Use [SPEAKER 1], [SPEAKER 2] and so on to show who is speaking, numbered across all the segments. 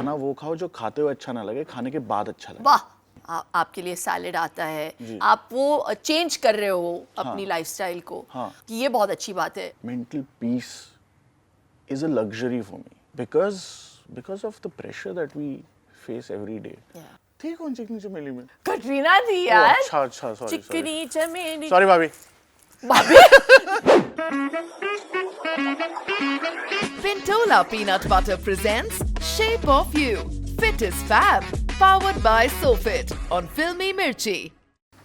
[SPEAKER 1] खाना वो खाओ जो खाते हुए अच्छा ना लगे, खाने के बाद अच्छा लगे।
[SPEAKER 2] वाह, आपके लिए सैलेड आता है, आप वो चेंज कर रहे हो अपनी लाइफस्टाइल को,
[SPEAKER 1] हाँ।
[SPEAKER 2] ये बहुत अच्छी बात है।
[SPEAKER 1] Mental peace is a luxury for me because of the pressure that we face every day.
[SPEAKER 2] Yeah.
[SPEAKER 1] थी कौन चिकनी चमेली में?
[SPEAKER 2] कटरीना थी यार।
[SPEAKER 1] अच्छा सॉरी
[SPEAKER 2] चिकनी चमेली।
[SPEAKER 1] सॉरी भाभी।
[SPEAKER 3] Pintola Peanut Butter presents Shape of You. Fit is Fab. Powered by SoFit on Filmy Mirchi.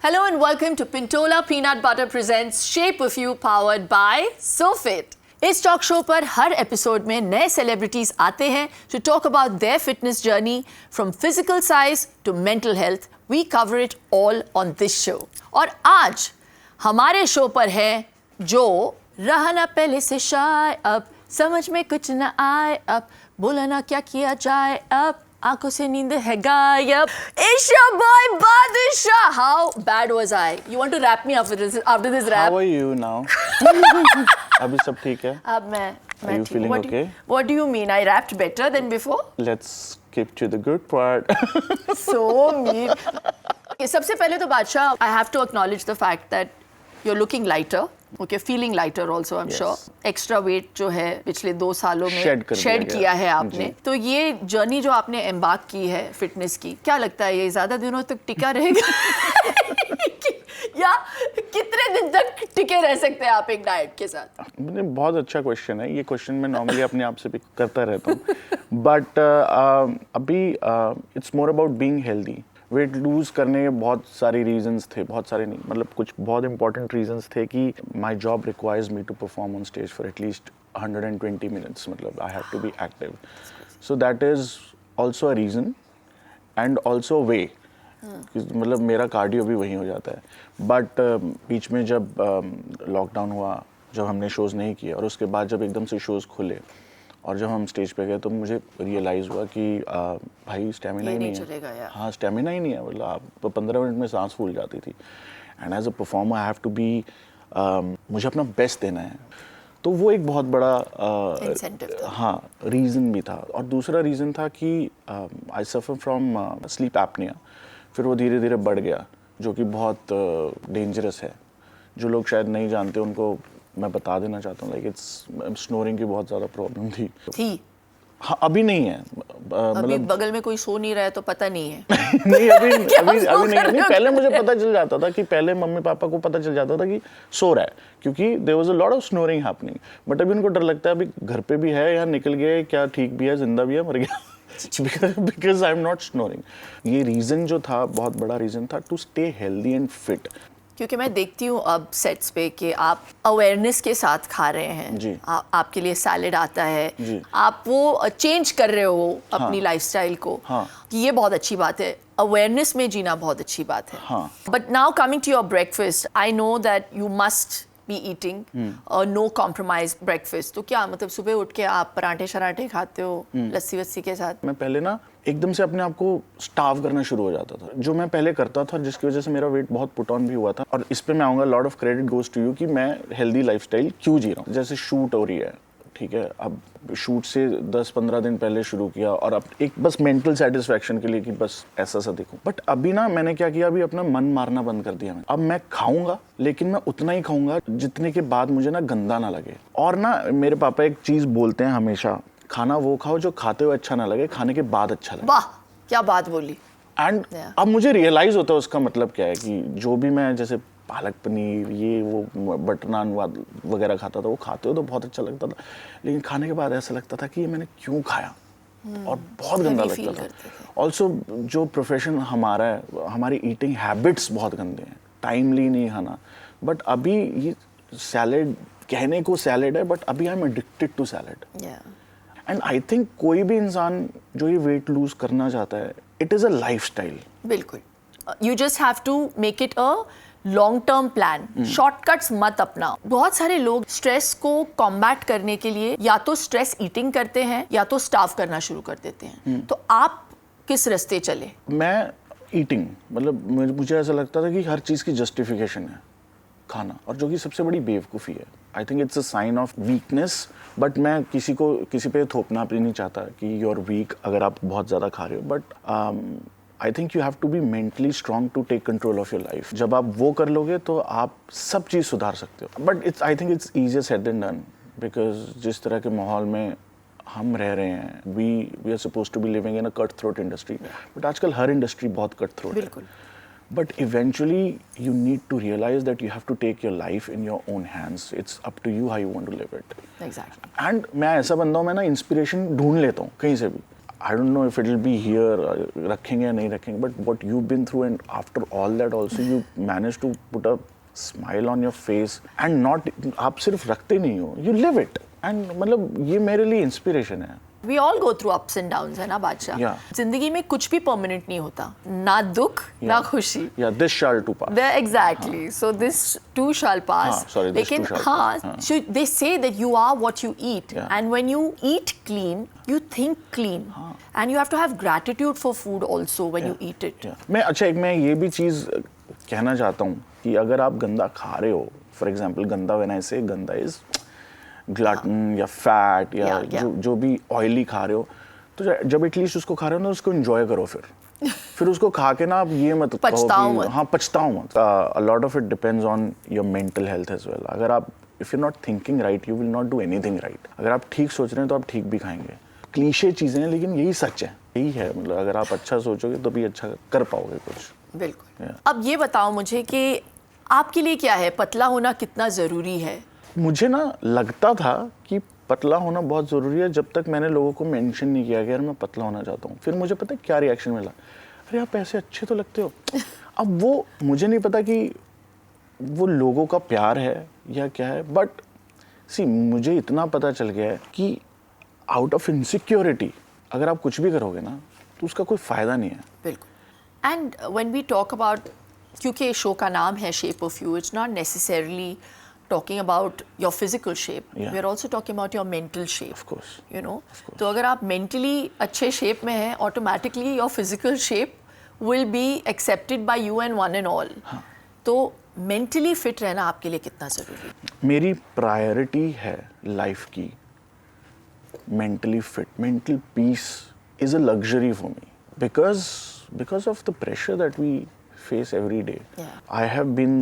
[SPEAKER 2] Hello and welcome to Pintola Peanut Butter presents Shape of You powered by SoFit. इस talk show पर हर episode में नए celebrities आते हैं to talk about their fitness journey from physical size to mental health. We cover it all on this show. और आज हमारे show पर है जो रहा ना पहले से शाय, अब समझ में कुछ ना आए, अब बोला ना क्या किया जाए, अब आंखों से नींद है गायब. It's your boy Badshah. How bad was I? You want to wrap me up with this after this rap?
[SPEAKER 1] How are you now? अभी सब ठीक है?
[SPEAKER 2] अब मैं
[SPEAKER 1] Are you
[SPEAKER 2] ठीक.
[SPEAKER 1] feeling okay?
[SPEAKER 2] What do you mean? I rapped better than before?
[SPEAKER 1] Let's skip to the good part.
[SPEAKER 2] So mean. Okay, सबसे पहले तो बादशाह, I have to acknowledge the fact that you're looking lighter. Okay, feeling lighter also, I'm sure. Extra weight जो है पिछले 2 सालों में
[SPEAKER 1] shed
[SPEAKER 2] किया है आपने. तो ये जर्नी जो आपने एम्बार्क की है फिटनेस की, क्या लगता है ये ज़्यादा दिनों तक टिका रहेगा? या कितने दिन तक टिके रह सकते हैं आप एक डाइट के साथ?
[SPEAKER 1] बहुत अच्छा क्वेश्चन है ये. क्वेश्चन मैं नॉर्मली अपने आप से भी करता रहता हूँ, बट अभी it's more about being healthy. Weight lose करने के बहुत सारे रीजंस थे, बहुत सारे नहीं, मतलब कुछ बहुत इंपॉर्टेंट रीजंस थे कि my job requires me to perform on stage for at least 120 minutes, मतलब I have to be active. So that is also a reason and also way, मतलब मेरा कार्डियो भी वहीं हो जाता है. बट बीच में जब लॉकडाउन हुआ, जब हमने शोज़ नहीं किए और उसके बाद जब एकदम से शोज़ खुले और जब हम स्टेज पे गए तो मुझे रियलाइज़ हुआ कि भाई स्टेमिना ही नहीं है. हाँ, स्टेमिना ही नहीं है, मतलब आप 15 मिनट में सांस फूल जाती थी. And as a performer I have to be, मुझे अपना बेस्ट देना है. तो वो एक बहुत बड़ा हाँ रीज़न भी था. और दूसरा रीज़न था कि आई सफ़र फ्रॉम स्लीप एपनिया. फिर वो धीरे धीरे बढ़ गया, जो कि बहुत डेंजरस है. जो लोग शायद नहीं जानते उनको मैं बता देना चाहता हूँ, लाइक इट्स स्नोरिंग की बहुत ज़्यादा प्रॉब्लम थी. हाँ, अभी नहीं है.
[SPEAKER 2] अभी बगल में कोई सो नहीं रहा है तो पता नहीं है.
[SPEAKER 1] नहीं अभी नहीं. पहले मुझे पता चल जाता था कि पहले मम्मी पापा को पता चल जाता था कि सो रहा है, क्योंकि there was a lot of snoring happening. But अभी उनको डर लगता है अभी घर पे भी है या निकल गया, क्या ठीक भी है, जिंदा भी है, मर गया. Because I am not snoring. ये रीज़न जो था, बहुत बड़ा रीज़न था to stay healthy and fit.
[SPEAKER 2] क्योंकि मैं देखती हूँ अब सेट्स पे कि आप अवेयरनेस के साथ खा रहे हैं
[SPEAKER 1] जी.
[SPEAKER 2] आपके लिए सैलेड आता है
[SPEAKER 1] जी.
[SPEAKER 2] आप वो चेंज कर रहे हो अपनी लाइफस्टाइल को.
[SPEAKER 1] हाँ.
[SPEAKER 2] ये बहुत अच्छी बात है. अवेयरनेस में जीना बहुत अच्छी बात है.
[SPEAKER 1] हाँ.
[SPEAKER 2] But now coming to your breakfast, I know that you must be eating no compromise breakfast. तो क्या मतलब सुबह उठ के आप पराठे शराठे खाते हो लस्सी वस्सी के साथ?
[SPEAKER 1] मैं पहले ना एकदम से अपने आप को स्टार्व करना शुरू हो जाता था, जो मैं पहले करता था, जिसकी वजह से मेरा वेट बहुत पुट ऑन भी हुआ था. और इस पे मैं आऊँगा, lot of credit goes to you कि मैं हेल्दी लाइफस्टाइल क्यों जी रहा हूँ. जैसे शूट हो रही है, ठीक है, अब शूट से 10-15 दिन पहले शुरू किया और अब एक बस मेंटल सेटिस्फैक्शन के लिए कि बस ऐसा सा दिखूं. बट अभी ना मैंने क्या किया, अभी अपना मन मारना बंद कर दिया. अब मैं खाऊंगा, लेकिन मैं उतना ही खाऊंगा जितने के बाद मुझे ना गंदा ना लगे. और ना मेरे पापा एक चीज बोलते हैं हमेशा, खाना वो खाओ जो खाते हुए अच्छा ना लगे, खाने के बाद अच्छा लगे.
[SPEAKER 2] वाह, क्या बात बोली.
[SPEAKER 1] एंड अब मुझे रियलाइज होता है उसका मतलब क्या है, कि जो भी मैं जैसे पालक पनीर, ये वो बटर नान वगैरह खाता था, वो खाते हो तो बहुत अच्छा लगता था, लेकिन खाने के बाद ऐसा लगता था कि ये मैंने क्यों खाया, और बहुत गंदा लगता था. ऑल्सो जो प्रोफेशन हमारा है, हमारी ईटिंग हैबिट्स बहुत गंदे हैं, टाइमली नहीं खाना. बट अभी ये सैलेड, कहने को सैलेड है, बट अभी I am addicted to salad. And I think कोई भी इंसान जो ये वेट लूज करना चाहता है, इट इज़ अ लाइफस्टाइल.
[SPEAKER 2] बिल्कुल. You just have to make it a long term plan. Shortcuts मत अपनाओ. बहुत सारे लोग स्ट्रेस को कॉम्बैट करने के लिए या तो स्ट्रेस ईटिंग करते हैं या तो स्टार्व करना शुरू कर देते हैं. तो आप किस रास्ते चले?
[SPEAKER 1] मैं ईटिंग, मतलब मुझे ऐसा लगता था कि हर चीज़ की जस्टिफिकेशन है खाना, और जो कि सबसे बड़ी बेवकूफ़ी है. I think it's a sign of weakness, but मैं किसी पे थोपना भी नहीं चाहता कि यू आर वीक अगर आप बहुत ज़्यादा खा रहे हो, but I think you have to be mentally strong to take control of your life. जब आप वो कर लोगे तो आप सब चीज़ सुधार सकते हो. But I think it's easier said than done, because जिस तरह के माहौल में हम रह रहे हैं, we are suppose to be living in a cut throat industry, but आजकल हर इंडस्ट्री बहुत कट थ्रोट है.
[SPEAKER 2] बिल्कुल.
[SPEAKER 1] But eventually you need to realize that you have to take your life in your own hands. It's up to you how you want to live it.
[SPEAKER 2] Exactly.
[SPEAKER 1] And मैं ऐसा बंदा हूँ, मैं ना inspiration ढूंढ लेता हूँ कहीं से भी. I don't know if it'll be here, रखेंगे या नहीं रखेंगे, but what you've been through and after all that also you managed to put a smile on your face and not, आप सिर्फ रखते नहीं हो, you live it. And मतलब ये मेरे लिए इंस्पिरेशन है.
[SPEAKER 2] We all go through ups and downs, है ना बादशाह?
[SPEAKER 1] Yeah.
[SPEAKER 2] जिंदगी में कुछ भी परमानेंट नहीं होता, ना दुख ना खुशी.
[SPEAKER 1] Yeah, this shall too pass.
[SPEAKER 2] Exactly. So this too shall pass.
[SPEAKER 1] Sorry, this
[SPEAKER 2] लेकिन
[SPEAKER 1] too shall
[SPEAKER 2] हाँ,
[SPEAKER 1] pass.
[SPEAKER 2] so they say that you are what you eat,
[SPEAKER 1] Yeah.
[SPEAKER 2] and when you eat clean, you think clean, and you have to have gratitude for food also when you eat it.
[SPEAKER 1] मैं ये भी चीज़ कहना चाहता हूँ कि अगर आप गंदा खा रहे हो, फॉर एग्जाम्पल गंदा, व्हेन आई से गंदा इज ग्लटन या फैट या जो भी ऑयली खा रहे हो, तो जब एटलीस्ट उसको खा रहे हो ना, उसको एंजॉय करो. फिर उसको खा के ना आप ये मत
[SPEAKER 2] पछताओ मत.
[SPEAKER 1] हाँ, पछताओ मत. A lot of it depends on your mental health as well. अगर आप if you not thinking right, you will not do anything right. अगर आप ठीक सोच रहे हैं तो आप ठीक भी खाएंगे. क्लीशे चीज़ें हैं लेकिन यही सच है, यही है. मतलब अगर आप अच्छा सोचोगे तो भी अच्छा कर पाओगे कुछ.
[SPEAKER 2] बिल्कुल. अब ये बताओ मुझे कि आपके लिए क्या है, पतला होना कितना ज़रूरी है?
[SPEAKER 1] मुझे ना लगता था कि पतला होना बहुत ज़रूरी है, जब तक मैंने लोगों को मेंशन नहीं किया कि यार मैं पतला होना चाहता हूँ. फिर मुझे पता है क्या रिएक्शन मिला, अरे आप ऐसे अच्छे तो लगते हो. अब वो मुझे नहीं पता कि वो लोगों का प्यार है या क्या है, बट सी मुझे इतना पता चल गया है कि आउट ऑफ इनसिक्योरिटी अगर आप कुछ भी करोगे ना तो उसका कोई फ़ायदा नहीं है.
[SPEAKER 2] बिल्कुल. And when we talk about, क्योंकि शो का नाम है shape of you, it's not necessarily talking about your physical shape.
[SPEAKER 1] Yeah.
[SPEAKER 2] We are also talking about your mental shape.
[SPEAKER 1] Of course.
[SPEAKER 2] You know. तो अगर आप mentally अच्छे shape में हैं, automatically your physical shape will be accepted by you and one and all.
[SPEAKER 1] हाँ.
[SPEAKER 2] तो mentally fit रहना आपके लिए कितना ज़रूरी है?
[SPEAKER 1] मेरी प्रायोरिटी है लाइफ की mentally fit. Mental peace is a luxury for me because of the pressure that we face every day.
[SPEAKER 2] Yeah.
[SPEAKER 1] I have been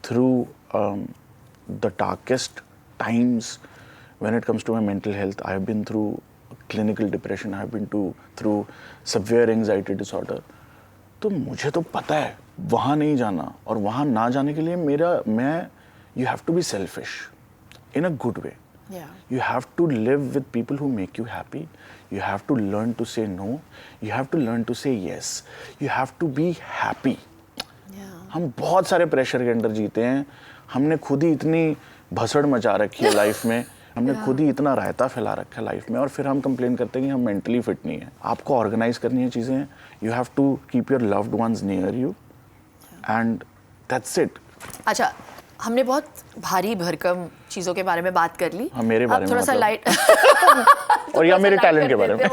[SPEAKER 1] through the darkest times when it comes to my mental health. I have been through clinical depression. I have been through severe anxiety disorder. तो मुझे तो पता है वहाँ नहीं जाना, और वहाँ ना जाने के लिए you have to be selfish in a good way.
[SPEAKER 2] Yeah.
[SPEAKER 1] You have to live with people who make you happy. You have to learn to say no. You have to learn to say yes. You have to be happy.
[SPEAKER 2] Yeah.
[SPEAKER 1] हम बहुत सारे pressure के अंदर जीते हैं. हमने खुद ही इतनी भसड़ मचा रखी है लाइफ में, हमने खुद ही इतना रायता फैला रखा है लाइफ में, और फिर हम कंप्लेन करते हैं कि हम मेंटली फिट नहीं है. आपको ऑर्गेनाइज करनी है चीज़ें. You have to keep your loved ones near you and that's it.
[SPEAKER 2] अच्छा, हमने बहुत भारी भरकम चीज़ों के बारे में बात कर ली.
[SPEAKER 1] हाँ, मेरे बारे में
[SPEAKER 2] थोड़ा सा
[SPEAKER 1] मतलब.
[SPEAKER 2] लाइट
[SPEAKER 1] और या मेरे टैलेंट के बारे में.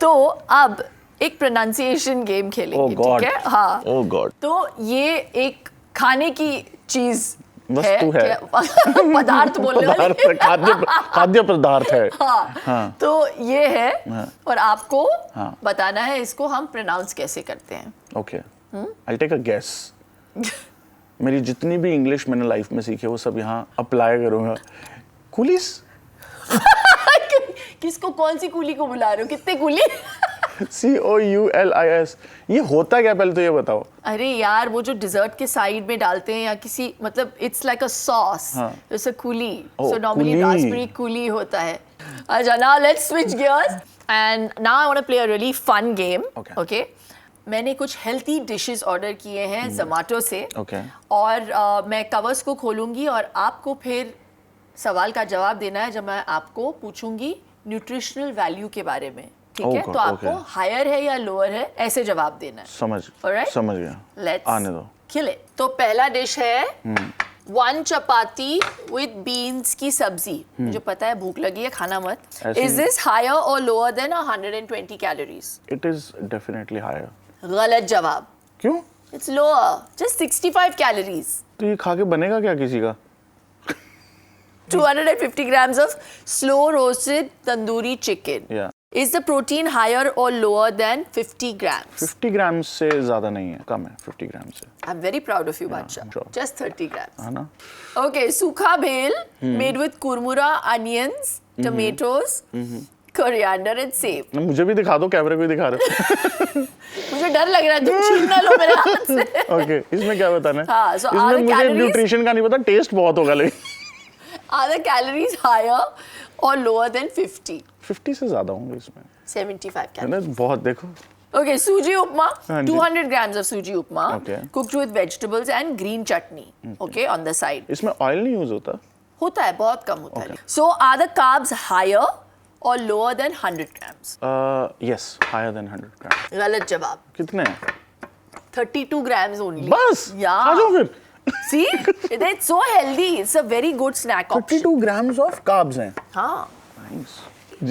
[SPEAKER 2] तो अब एक प्रोनाउंसिएशन गेम खेलेंगे,
[SPEAKER 1] Oh God.
[SPEAKER 2] ठीक है? हाँ.
[SPEAKER 1] Oh God.
[SPEAKER 2] तो ये एक खाने की चीज
[SPEAKER 1] वस्तु है.
[SPEAKER 2] पदार्थ बोलने वाले.
[SPEAKER 1] खाद्य पदार्थ है.
[SPEAKER 2] हाँ. तो ये है.
[SPEAKER 1] हाँ.
[SPEAKER 2] और आपको
[SPEAKER 1] हाँ.
[SPEAKER 2] बताना है इसको हम प्रोनाउंस कैसे करते हैं.
[SPEAKER 1] Okay, I take a guess. मेरी जितनी भी इंग्लिश मैंने लाइफ में सीखी है वो सब यहाँ अप्लाई करूँगा. कुलीस.
[SPEAKER 2] किसको, कौन सी कूली को बुला रहे हो? कितने कूली?
[SPEAKER 1] COULIS. ये होता क्या, पहले तो ये बताओ.
[SPEAKER 2] अरे यार, वो जो डिजर्ट के साइड में डालते हैं या किसी, मतलब इट्स लाइक अ सॉस, जैसे coulis. So normally raspberry coulis होता है. अच्छा, now let's switch gears and now I want to play a really fun game. Okay, मैंने कुछ हेल्थी डिशेस ऑर्डर किए हैं जोमैटो से. और मैं कवर्स को खोलूंगी और आपको फिर सवाल का जवाब देना है जब मैं आपको पूछूंगी न्यूट्रिशनल वैल्यू के बारे में. ठीक है? तो आपको हायर है या लोअर है ऐसे जवाब देना है.
[SPEAKER 1] समझ गया.
[SPEAKER 2] लेट्स
[SPEAKER 1] आने दो.
[SPEAKER 2] Kill it. तो पहला डिश है 1 चपाती विद बीन्स की सब्जी. मुझे पता है भूख लगी है, खाना मत. Is this higher or lower than 120 calories?
[SPEAKER 1] It is definitely higher.
[SPEAKER 2] गलत जवाब.
[SPEAKER 1] क्यों?
[SPEAKER 2] It's lower. Just 65 calories.
[SPEAKER 1] तो ये खा के बनेगा क्या किसी का?
[SPEAKER 2] 250 grams of slow roasted tandoori chicken.
[SPEAKER 1] Yeah.
[SPEAKER 2] Is the protein higher or lower than 50 grams?
[SPEAKER 1] 50 grams से ज़्यादा नहीं है, कम है 50 ग्राम से,
[SPEAKER 2] I'm very proud of you, Bacha.
[SPEAKER 1] sure.
[SPEAKER 2] Just 30 grams.
[SPEAKER 1] है ना?
[SPEAKER 2] Okay, sukha bhel made with kurmura, onions, tomatoes, coriander and save.
[SPEAKER 1] मुझे भी दिखा दो, कैमरे को ही दिखा रहे
[SPEAKER 2] मुझे डर लग रहा है तुम छीन ना लो मेरे हाथ से.
[SPEAKER 1] ओके, इसमें क्या बताना है?
[SPEAKER 2] हाँ, so are
[SPEAKER 1] इसमें
[SPEAKER 2] the
[SPEAKER 1] मुझे
[SPEAKER 2] calories-
[SPEAKER 1] न्यूट्रिशन का नहीं पता, टेस्ट बहुत होगा लेकिन.
[SPEAKER 2] Are the calories higher or lower than 50?
[SPEAKER 1] 50 से ज़्यादा होंगे इसमें,
[SPEAKER 2] 75
[SPEAKER 1] है
[SPEAKER 2] calories.
[SPEAKER 1] ना? बहुत देखो.
[SPEAKER 2] Okay, suji upma,
[SPEAKER 1] हाँ जी.
[SPEAKER 2] 200 grams of suji upma,
[SPEAKER 1] Okay.
[SPEAKER 2] cooked with vegetables and green chutney. Okay, on the side.
[SPEAKER 1] इसमें ऑयल नहीं यूज होता.
[SPEAKER 2] होता है, बहुत कम होता है. So are the carbs higher or lower than 100 grams?
[SPEAKER 1] Yes, higher than 100 gram.
[SPEAKER 2] गलत जवाब.
[SPEAKER 1] कितने हैं?
[SPEAKER 2] 32 grams only.
[SPEAKER 1] बस
[SPEAKER 2] Yeah.
[SPEAKER 1] आ जाओ फिर.
[SPEAKER 2] See, it's so healthy. It's a very good snack option.
[SPEAKER 1] 32 grams of carbs हैं.
[SPEAKER 2] हाँ.
[SPEAKER 1] नाइस.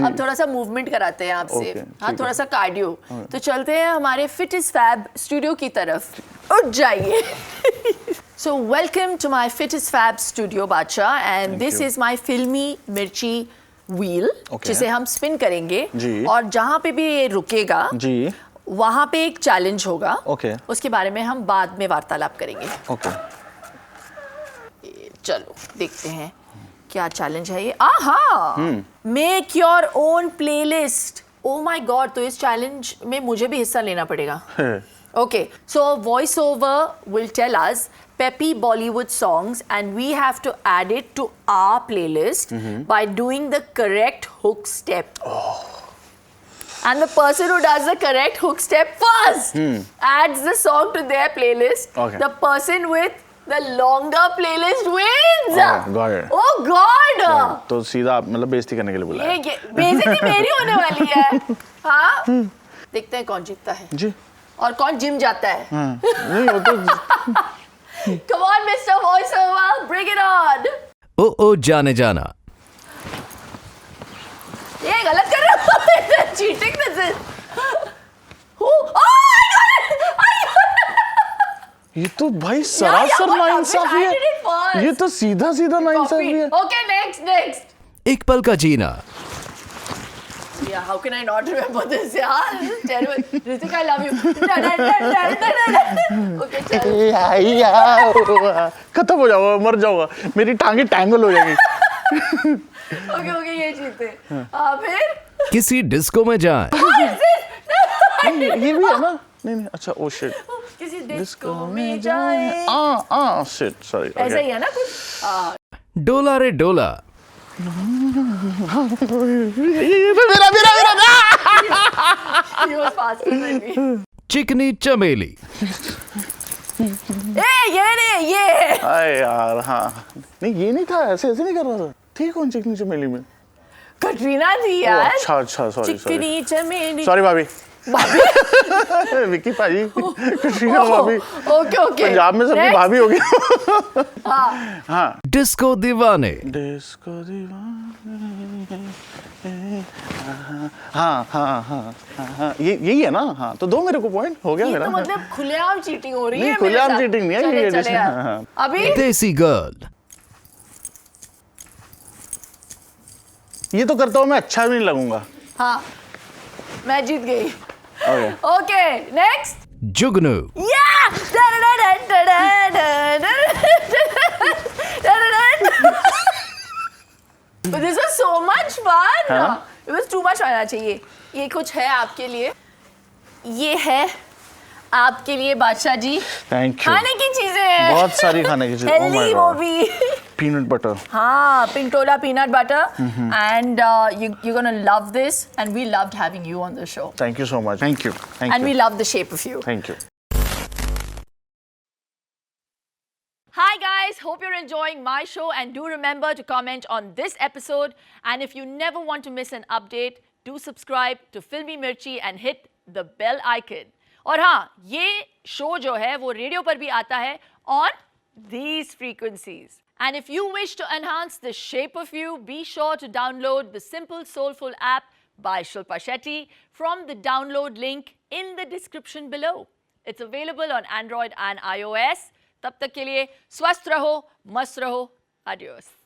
[SPEAKER 2] अब थोड़ा सा मूवमेंट कराते हैं आपसे.
[SPEAKER 1] Okay,
[SPEAKER 2] हाँ,
[SPEAKER 1] ठीक
[SPEAKER 2] थोड़ा
[SPEAKER 1] है.
[SPEAKER 2] सा कार्डियो. तो चलते हैं हमारे फिट इज फैब स्टूडियो की तरफ. उठ जाइए. So welcome to my Fit is Fab studio, Bacha, and
[SPEAKER 1] Thank
[SPEAKER 2] this
[SPEAKER 1] you.
[SPEAKER 2] is my filmy mirchi wheel,
[SPEAKER 1] Okay.
[SPEAKER 2] जिसे हम स्पिन करेंगे.
[SPEAKER 1] जी.
[SPEAKER 2] और जहाँ पे भी ये रुकेगा
[SPEAKER 1] जी.
[SPEAKER 2] वहाँ पे एक चैलेंज होगा.
[SPEAKER 1] Okay.
[SPEAKER 2] उसके बारे में हम बाद में वार्तालाप करेंगे.
[SPEAKER 1] ओके.
[SPEAKER 2] चलो देखते हैं क्या चैलेंज है ये. आहा, make your own playlist. Oh my God, तो इस चैलेंज में मुझे भी हिस्सा लेना पड़ेगा. Okay, so voiceover will tell us peppy Bollywood songs and we have to add it to our playlist by doing the correct hook step. And the person who does the correct hook step first adds the song to their playlist.
[SPEAKER 1] Okay.
[SPEAKER 2] The person with the longer playlist wins.
[SPEAKER 1] Oh, got it.
[SPEAKER 2] Oh God!
[SPEAKER 1] तो सीधा मतलब बेइज्जती करने के लिए बुलाया.
[SPEAKER 2] ये बेइज्जती मेरी होने वाली है. हाँ? देखते हैं कौन जीतता है.
[SPEAKER 1] जी.
[SPEAKER 2] और कौन जिम जाता है.
[SPEAKER 1] हाँ. नहीं वो तो
[SPEAKER 2] Come on, Mr. Voiceover, bring it on.
[SPEAKER 4] ओ जाने जाना.
[SPEAKER 2] ये गलत कर रहा हूँ. Cheating this is. Who? Oh, I got it! I got it!
[SPEAKER 1] ये तो भाई सरासर
[SPEAKER 2] what
[SPEAKER 1] नाइंसाफी
[SPEAKER 2] happened? I did it
[SPEAKER 1] है.
[SPEAKER 2] first.
[SPEAKER 1] ये तो सीधा सीधा नाइंसाफी है.
[SPEAKER 2] Okay, next.
[SPEAKER 4] एक पल का जीना.
[SPEAKER 2] Yeah, how can I not remember this? Yeah, this is terrible. Ritik, I love you. Okay, चल.
[SPEAKER 1] खत्म हो जाओगा, मर जाओगा, मेरी टांगे टैंगल हो जाएंगी.
[SPEAKER 2] Okay, ये जीते. फिर?
[SPEAKER 4] किसी डिस्को में जाएं.
[SPEAKER 1] ये भी है ना? नहीं अच्छा, ओ शिट.
[SPEAKER 2] किसी डिस्को में जाए.
[SPEAKER 1] Shit, sorry.
[SPEAKER 2] ऐसा ही है ना कुछ?
[SPEAKER 4] डोला रे डोला.
[SPEAKER 1] मेरा
[SPEAKER 2] He was faster than me.
[SPEAKER 4] चिकनी चमेली.
[SPEAKER 2] ये नहीं, ये.
[SPEAKER 1] अरे यार, हाँ नहीं ये नहीं था, ऐसे नहीं कर रहा था. ठीक कौन चिकनी चमेली में?
[SPEAKER 2] कटरीना थी
[SPEAKER 1] ओ,
[SPEAKER 2] यार.
[SPEAKER 1] अच्छा, सॉरी.
[SPEAKER 2] चिकनी चमेली.
[SPEAKER 1] सॉरी भाभी.
[SPEAKER 2] भाभी.
[SPEAKER 1] विक्की भाजी, कटरीना भाभी.
[SPEAKER 2] Okay.
[SPEAKER 1] पंजाब में सबकी
[SPEAKER 2] Next.
[SPEAKER 1] भाभी हो गई. हाँ.
[SPEAKER 4] डिस्को दीवाने.
[SPEAKER 1] डिस्को दीवाने. हाँ. यही है ना? हाँ, तो दो मेरे को पॉइंट हो गया
[SPEAKER 2] ये
[SPEAKER 1] मेरा.
[SPEAKER 2] तो मतलब खुलेआम चीटिंग हो रही है.
[SPEAKER 1] नहीं,
[SPEAKER 2] मेरे
[SPEAKER 1] खुलेआम
[SPEAKER 2] साथ.
[SPEAKER 1] cheating नहीं है,
[SPEAKER 2] चले,
[SPEAKER 1] ये
[SPEAKER 2] चले
[SPEAKER 1] जैसे-
[SPEAKER 2] यार.
[SPEAKER 1] हाँ.
[SPEAKER 2] अभी
[SPEAKER 4] देसी गर्ल.
[SPEAKER 1] ये तो करता हूँ मैं, अच्छा भी नहीं लगूंगा.
[SPEAKER 2] हाँ, मैं जीत गई.
[SPEAKER 1] Okay.
[SPEAKER 2] Okay, next.
[SPEAKER 4] Jugnu.
[SPEAKER 2] But this was so much fun.
[SPEAKER 1] हाँ?
[SPEAKER 2] It was too much आना चाहिए. ये कुछ है आपके लिए. ये है आपके लिए बादशाह जी.
[SPEAKER 1] Thank you.
[SPEAKER 2] खाने की चीजें हैं.
[SPEAKER 1] बहुत सारी खाने की चीजें. Oh my
[SPEAKER 2] हेल्दी वो
[SPEAKER 1] God.
[SPEAKER 2] भी.
[SPEAKER 1] Peanut butter.
[SPEAKER 2] हाँ, Pintola peanut butter. And you're gonna love this. And we loved having you on the show.
[SPEAKER 1] Thank you so much. Thank you.
[SPEAKER 2] And we love the shape of you.
[SPEAKER 1] Thank you.
[SPEAKER 2] Hi guys, hope you're enjoying my show and do remember to comment on this episode, and if you never want to miss an update, do subscribe to Filmy Mirchi and hit the bell icon. और हाँ, ये show जो है वो radio पर भी आता है on these frequencies. And if you wish to enhance the shape of you, be sure to download the Simple Soulful app by Shilpa Shetty from the download link in the description below. It's available on Android and iOS. तब तक के लिए स्वस्थ रहो, मस्त रहो. Adios.